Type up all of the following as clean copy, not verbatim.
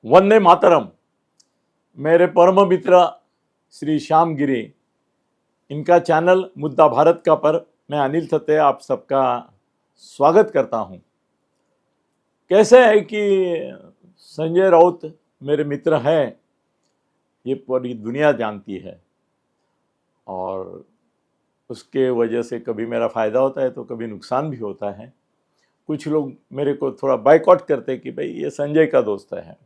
वंदे मातरम। मेरे परम मित्र श्री श्याम गिरी, इनका चैनल मुद्दा भारत का पर मैं अनिल थत्ते आप सबका स्वागत करता हूं। कैसे है कि संजय राउत मेरे मित्र हैं, ये पूरी दुनिया जानती है और उसके वजह से कभी मेरा फ़ायदा होता है तो कभी नुकसान भी होता है। कुछ लोग मेरे को थोड़ा बाइकआउट करते कि भाई ये संजय का दोस्त है,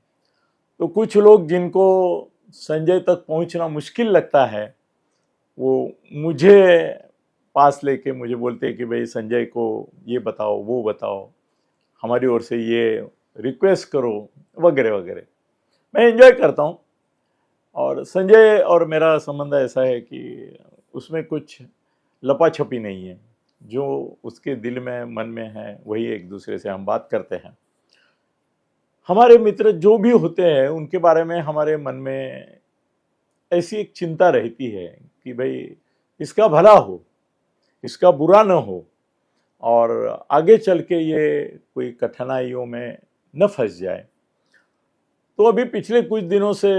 तो कुछ लोग जिनको संजय तक पहुंचना मुश्किल लगता है वो मुझे पास लेके मुझे बोलते हैं कि भाई संजय को ये बताओ वो बताओ, हमारी ओर से ये रिक्वेस्ट करो वगैरह वगैरह। मैं एंजॉय करता हूँ और संजय और मेरा संबंध ऐसा है कि उसमें कुछ लपाछपी नहीं है। जो उसके दिल में मन में है वही एक दूसरे से हम बात करते हैं। हमारे मित्र जो भी होते हैं उनके बारे में हमारे मन में ऐसी एक चिंता रहती है कि भाई इसका भला हो, इसका बुरा न हो और आगे चल के ये कोई कठिनाइयों में न फंस जाए। तो अभी पिछले कुछ दिनों से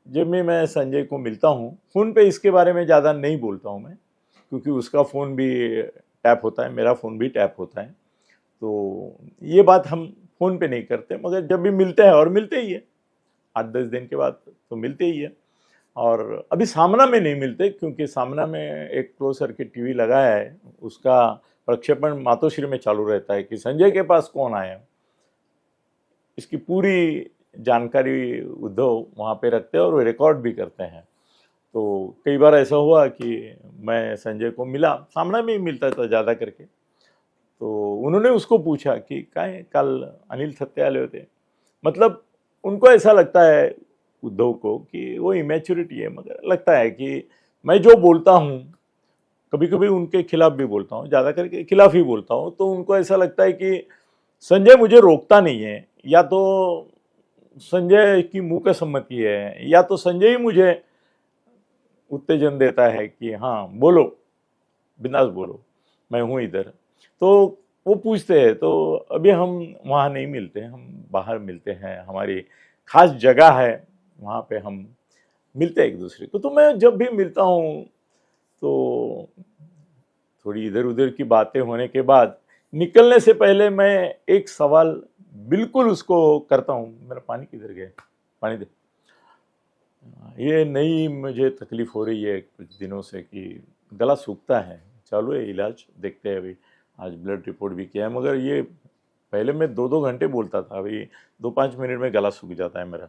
जब भी मैं संजय को मिलता हूँ, फ़ोन पे इसके बारे में ज़्यादा नहीं बोलता हूँ मैं, क्योंकि उसका फ़ोन भी टैप होता है, मेरा फ़ोन भी टैप होता है, तो ये बात हम फ़ोन पे नहीं करते। मगर जब भी मिलते हैं, और मिलते ही है 8-10 दिन के बाद तो मिलते ही है। और अभी सामना में नहीं मिलते क्योंकि सामना में एक क्लोज सर्किट टीवी लगाया है, उसका प्रक्षेपण मातोश्री में चालू रहता है कि संजय के पास कौन आया, इसकी पूरी जानकारी उद्धव वहाँ पे रखते हैं और वो रिकॉर्ड भी करते हैं। तो कई बार ऐसा हुआ कि मैं संजय को मिला, सामना में ही मिलता था ज़्यादा करके, तो उन्होंने उसको पूछा कि काहे कल अनिल थत्ते आले होते। मतलब उनको ऐसा लगता है उद्धव को कि वो इमेच्योरिटी है, मगर लगता है कि मैं जो बोलता हूँ, कभी कभी उनके खिलाफ भी बोलता हूँ, ज़्यादा करके खिलाफ ही बोलता हूँ, तो उनको ऐसा लगता है कि संजय मुझे रोकता नहीं है, या तो संजय की मुँह का सम्मति है, या तो संजय ही मुझे उत्तेजन देता है कि हाँ बोलो, बिंदास बोलो, मैं हूँ इधर। तो वो पूछते हैं, तो अभी हम वहाँ नहीं मिलते, हम बाहर मिलते हैं, हमारी खास जगह है वहाँ पे हम मिलते हैं एक दूसरे को। तो मैं जब भी मिलता हूँ तो थोड़ी इधर उधर की बातें होने के बाद निकलने से पहले मैं एक सवाल बिल्कुल उसको करता हूँ, मेरा पानी किधर गया, पानी दे। ये नई मुझे तकलीफ हो रही है कुछ दिनों से कि गला सूखता है, चालू है इलाज, देखते हैं। अभी आज ब्लड रिपोर्ट भी किया है, मगर ये पहले मैं 2-2 घंटे बोलता था, अभी 2-5 मिनट में गला सूख जाता है मेरा।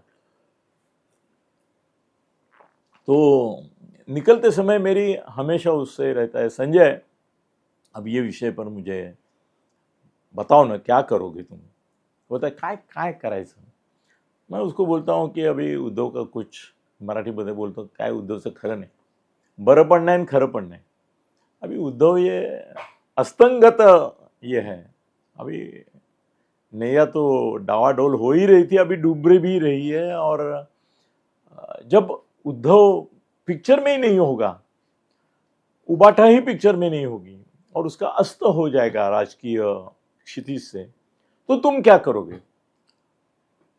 तो निकलते समय मेरी हमेशा उससे रहता है, संजय अब ये विषय पर मुझे बताओ ना, क्या करोगे तुम। बोलता है काय काय करायचं। मैं उसको बोलता हूँ कि अभी उद्धव का कुछ मराठीमध्ये बोलतो, काय उद्धवचं खरं नाही, बरं पण नाही आणि खरं पण नाही। अभी उद्धव ये अस्तंगत ये है, अभी नैया तो डावाडोल हो ही रही थी, अभी डूब भी रही है। और जब उद्धव पिक्चर में ही नहीं होगा, उबाटा ही पिक्चर में नहीं होगी और उसका अस्त हो जाएगा राजकीय क्षितिज से, तो तुम क्या करोगे।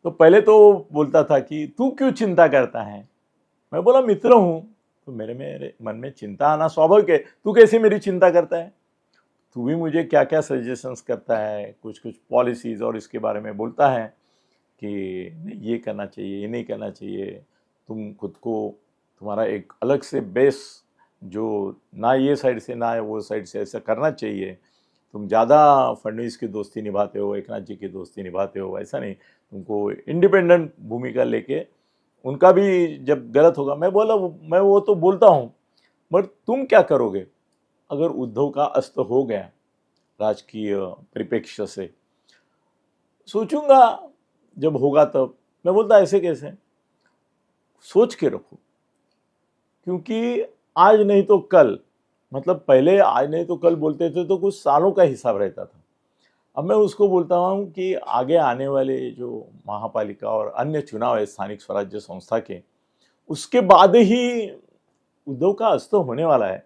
तो पहले तो बोलता था कि तू क्यों चिंता करता है। मैं बोला मित्र हूं तो मेरे मन में चिंता आना स्वाभाविक है। तू कैसे मेरी चिंता करता है, तू भी मुझे क्या क्या सजेशंस करता है, कुछ कुछ पॉलिसीज और इसके बारे में बोलता है कि ये करना चाहिए, ये नहीं करना चाहिए, तुम खुद को तुम्हारा एक अलग से बेस, जो ना ये साइड से ना वो साइड से ऐसा करना चाहिए, तुम ज़्यादा फडणवीस की दोस्ती निभाते हो, एकनाथ जी की दोस्ती निभाते हो, ऐसा नहीं, तुमको इंडिपेंडेंट भूमिका लेके उनका भी जब गलत होगा। मैं बोला मैं वो तो बोलता हूँ, मगर तुम क्या करोगे अगर उद्धव का अस्त हो गया राजकीय परिप्रेक्ष्य से। सोचूंगा जब होगा तब। मैं बोलता ऐसे कैसे, सोच के रखो, क्योंकि आज नहीं तो कल, मतलब पहले आज नहीं तो कल बोलते थे तो कुछ सालों का हिसाब रहता था। अब मैं उसको बोलता हूँ कि आगे आने वाले जो महापालिका और अन्य चुनाव है स्थानिक स्वराज्य संस्था के, उसके बाद ही उद्धव का अस्त होने वाला है।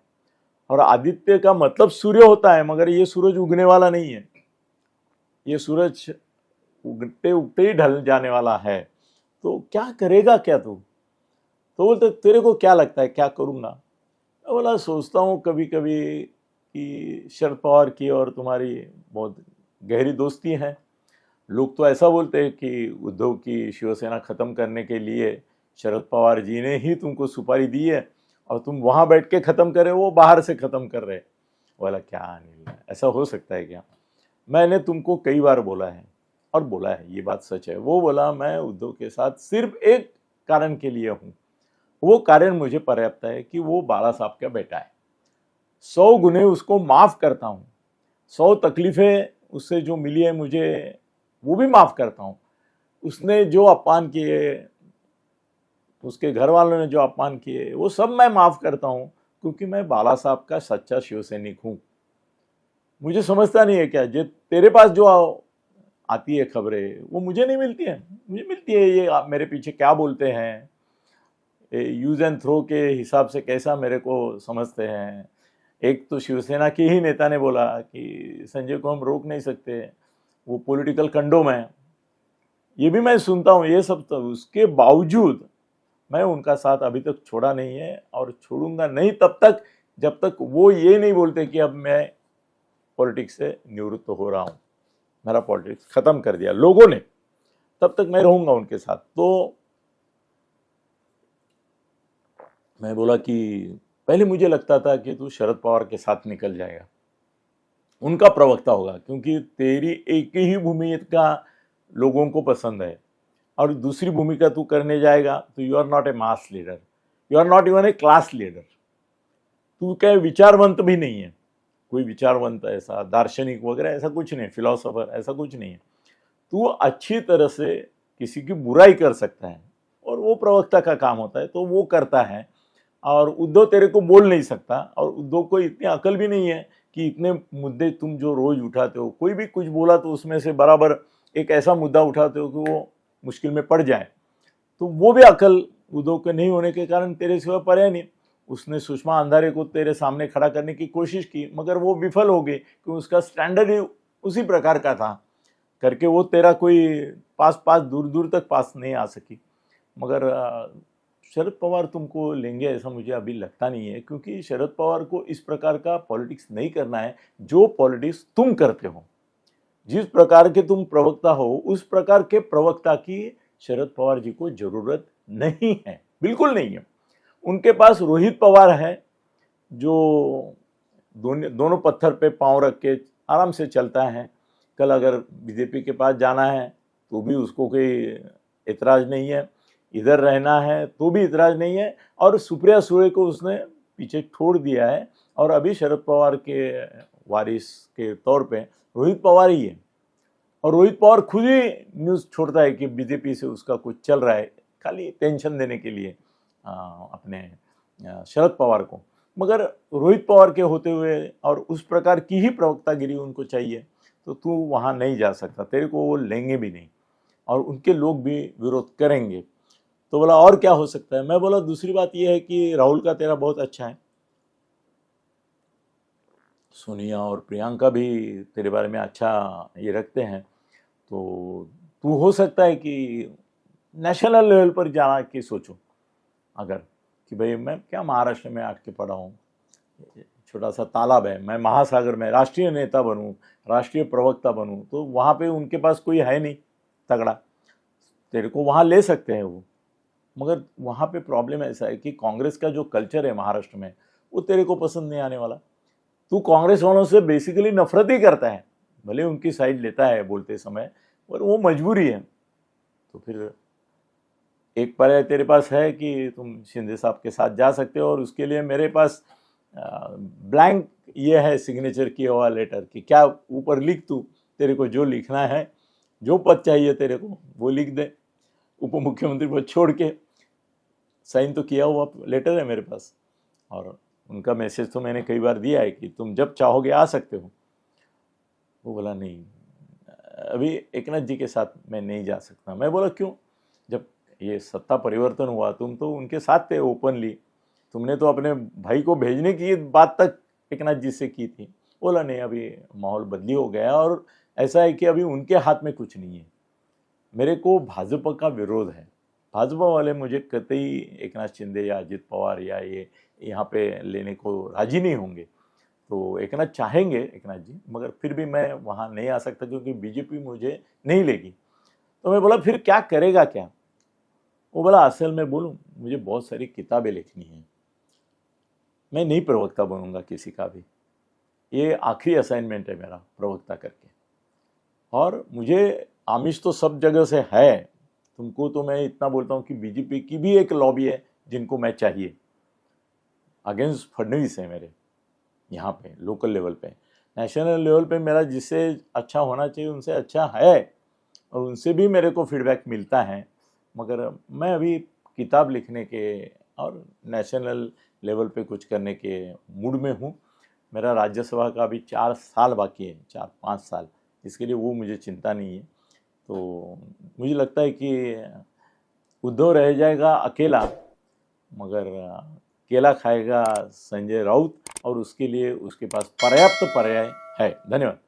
और आदित्य का मतलब सूर्य होता है, मगर ये सूरज उगने वाला नहीं है, ये सूरज उगते उगते ही ढल जाने वाला है। तो क्या करेगा क्या तू? तो बोलते तेरे को क्या लगता है क्या करूँगा? मैं बोला सोचता हूँ कभी कभी कि शरद पवार की और तुम्हारी बहुत गहरी दोस्ती है। लोग तो ऐसा बोलते हैं कि उद्धव की शिवसेना खत्म करने के लिए शरद पवार जी ने ही तुमको सुपारी दी है और तुम वहां बैठ के खत्म कर रहे हो, वो बाहर से खत्म कर रहे। बोला क्या अनिल, ऐसा हो सकता है क्या? मैंने तुमको कई बार बोला है और बोला है, ये बात सच है। वो बोला मैं उद्धव के साथ सिर्फ एक कारण के लिए हूं, वो कारण मुझे पर्याप्त है कि वो बाला साहब का बेटा है। 100 गुने उसको माफ करता हूं, 100 तकलीफें उससे जो मिली है मुझे वो भी माफ करता हूं। उसने जो अपमान किए, उसके घर वालों ने जो अपमान किए, वो सब मैं माफ करता हूं, क्योंकि मैं बाला साहब का सच्चा शिवसैनिक हूं। मुझे समझता नहीं है क्या जे तेरे पास जो आती है खबरें वो मुझे नहीं मिलती है? मुझे मिलती है। ये आप मेरे पीछे क्या बोलते हैं, यूज एंड थ्रो के हिसाब से कैसा मेरे को समझते हैं। एक तो शिवसेना के ही नेता ने बोला कि संजय को हम रोक नहीं सकते, वो पॉलिटिकल कंडोम है। ये भी मैं सुनता हूँ ये सब, तो उसके बावजूद मैं उनका साथ अभी तक छोड़ा नहीं है और छोड़ूंगा नहीं तब तक जब तक वो ये नहीं बोलते कि अब मैं पॉलिटिक्स से निवृत्त हो रहा हूँ, मेरा पॉलिटिक्स खत्म कर दिया लोगों ने, तब तक मैं रहूंगा उनके साथ। तो मैं बोला कि पहले मुझे लगता था कि तू शरद पवार के साथ निकल जाएगा, उनका प्रवक्ता होगा, क्योंकि तेरी एक ही भूमिका लोगों को पसंद है और दूसरी भूमिका तू करने जाएगा तो you are not a mass leader, you are not even a class leader. तू क्या विचारवंत भी नहीं है, कोई विचारवंत ऐसा दार्शनिक वगैरह ऐसा कुछ नहीं, फिलोसोफर ऐसा कुछ नहीं है। तू अच्छी तरह से किसी की बुराई कर सकता है और वो प्रवक्ता का काम होता है, तो वो करता है। और उद्धव तेरे को बोल नहीं सकता, और उद्धव को इतनी अकल भी नहीं है कि इतने मुद्दे तुम जो रोज उठाते हो, कोई भी कुछ बोला तो उसमें से बराबर एक ऐसा मुद्दा उठाते हो कि वो मुश्किल में पड़ जाए। तो वो भी अकल उद्धव के नहीं होने के कारण तेरे सिवा पर्याय नहीं। उसने सुषमा अंधारे को तेरे सामने खड़ा करने की कोशिश की, मगर वो विफल हो गई क्योंकि उसका स्टैंडर्ड ही उसी प्रकार का था करके वो तेरा कोई पास दूर दूर तक पास नहीं आ सकी। मगर शरद पवार तुमको लेंगे ऐसा मुझे अभी लगता नहीं है, क्योंकि शरद पवार को इस प्रकार का पॉलिटिक्स नहीं करना है जो पॉलिटिक्स तुम करते हो। जिस प्रकार के तुम प्रवक्ता हो उस प्रकार के प्रवक्ता की शरद पवार जी को जरूरत नहीं है, बिल्कुल नहीं है। उनके पास रोहित पवार है जो दोनों पत्थर पे पांव रख के आराम से चलता है। कल अगर बीजेपी के पास जाना है तो भी उसको कोई एतराज नहीं है, इधर रहना है तो भी इतराज नहीं है। और सुप्रिया सुळे को उसने पीछे छोड़ दिया है और अभी शरद पवार के वारिस के तौर पे रोहित पवार ही है। और रोहित पवार खुद ही न्यूज़ छोड़ता है कि बीजेपी से उसका कुछ चल रहा है, खाली टेंशन देने के लिए अपने शरद पवार को। मगर रोहित पवार के होते हुए और उस प्रकार की ही प्रवक्तागिरी उनको चाहिए, तो तू वहाँ नहीं जा सकता, तेरे को वो लेंगे भी नहीं और उनके लोग भी विरोध करेंगे। तो बोला और क्या हो सकता है? मैं बोला दूसरी बात यह है कि राहुल का तेरा बहुत अच्छा है, सोनिया और प्रियंका भी तेरे बारे में अच्छा ये रखते हैं। तो तू हो सकता है कि नेशनल लेवल पर जाना की सोचो, अगर कि भाई मैं क्या महाराष्ट्र में आके पड़ा हूँ, छोटा सा तालाब है, मैं महासागर में राष्ट्रीय नेता बनूं, राष्ट्रीय प्रवक्ता बनूं, तो वहाँ पे उनके पास कोई है नहीं तगड़ा, तेरे को वहाँ ले सकते हैं वो। मगर वहाँ पे प्रॉब्लम ऐसा है कि कांग्रेस का जो कल्चर है महाराष्ट्र में वो तेरे को पसंद नहीं आने वाला। तू कांग्रेस वालों से बेसिकली नफरत ही करता है, भले उनकी साइड लेता है बोलते समय, पर वो मजबूरी है। तो फिर एक पर्याय तेरे पास है कि तुम शिंदे साहब के साथ जा सकते हो, और उसके लिए मेरे पास ब्लैंक ये है सिग्नेचर किया हुआ लेटर कि क्या ऊपर लिख, तू तेरे को जो लिखना है, जो पद चाहिए तेरे को वो लिख दे, उप मुख्यमंत्री पद छोड़ के। साइन तो किया हुआ लेटर है मेरे पास, और उनका मैसेज तो मैंने कई बार दिया है कि तुम जब चाहोगे आ सकते हो। वो बोला नहीं, अभी एकनाथ जी के साथ मैं नहीं जा सकता। मैं बोला क्यों? जब ये सत्ता परिवर्तन हुआ तुम तो उनके साथ थे ओपनली, तुमने तो अपने भाई को भेजने की बात तक एकनाथ जी से की थी। बोला नहीं, अभी माहौल बदली हो गया और ऐसा है कि अभी उनके हाथ में कुछ नहीं है। मेरे को भाजपा का विरोध है, भाजपा वाले मुझे कतई एक नाथ शिंदे या अजित पवार या ये यहाँ पे लेने को राजी नहीं होंगे। तो एक नाथ चाहेंगे, एक नाथ जी, मगर फिर भी मैं वहाँ नहीं आ सकता क्योंकि बीजेपी मुझे नहीं लेगी। तो मैं बोला फिर क्या करेगा क्या? वो बोला असल में बोलूँ, मुझे बहुत सारी किताबें लिखनी है, मैं नहीं प्रवक्ता बनूंगा किसी का भी, ये आखिरी असाइनमेंट है मेरा प्रवक्ता करके। और मुझे आमिष तो सब जगह से है, तुमको तो मैं इतना बोलता हूँ कि बीजेपी की भी एक लॉबी है जिनको मैं चाहिए, अगेंस्ट फडणवीस है मेरे यहाँ पे लोकल लेवल पे। नेशनल लेवल पे मेरा जिससे अच्छा होना चाहिए उनसे अच्छा है और उनसे भी मेरे को फीडबैक मिलता है, मगर मैं अभी किताब लिखने के और नेशनल लेवल पे कुछ करने के मूड में हूँ। मेरा राज्यसभा का अभी 4 साल बाकी है, 4-5 साल, इसके लिए वो मुझे चिंता नहीं है। तो मुझे लगता है कि उद्धव रह जाएगा अकेला, मगर केला खाएगा संजय राउत, और उसके लिए उसके पास पर्याप्त पर्याय है। धन्यवाद।